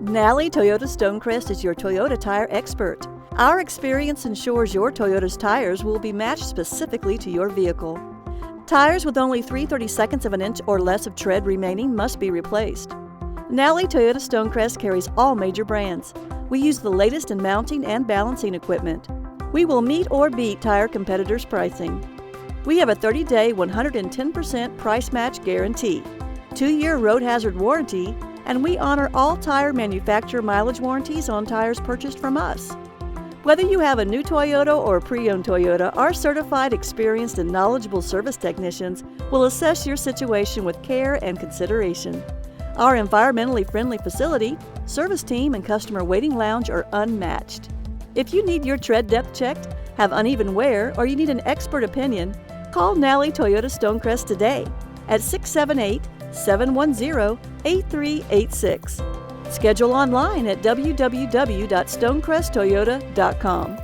Nalley Toyota Stonecrest is your Toyota tire expert. Our experience ensures your Toyota's tires will be matched specifically to your vehicle. Tires with only 3/32 of an inch or less of tread remaining must be replaced. Nalley Toyota Stonecrest carries all major brands. We use the latest in mounting and balancing equipment. We will meet or beat tire competitors' pricing. We have a 30-day, 110% price match guarantee, 2-year road hazard warranty, and we honor all tire manufacturer mileage warranties on tires purchased from us. Whether you have a new Toyota or a pre-owned Toyota, our certified, experienced, and knowledgeable service technicians will assess your situation with care and consideration. Our environmentally friendly facility, service team, and customer waiting lounge are unmatched. If you need your tread depth checked, have uneven wear, or you need an expert opinion, call Nalley Toyota Stonecrest today at 678-710-8386. Schedule online at www.stonecresttoyota.com.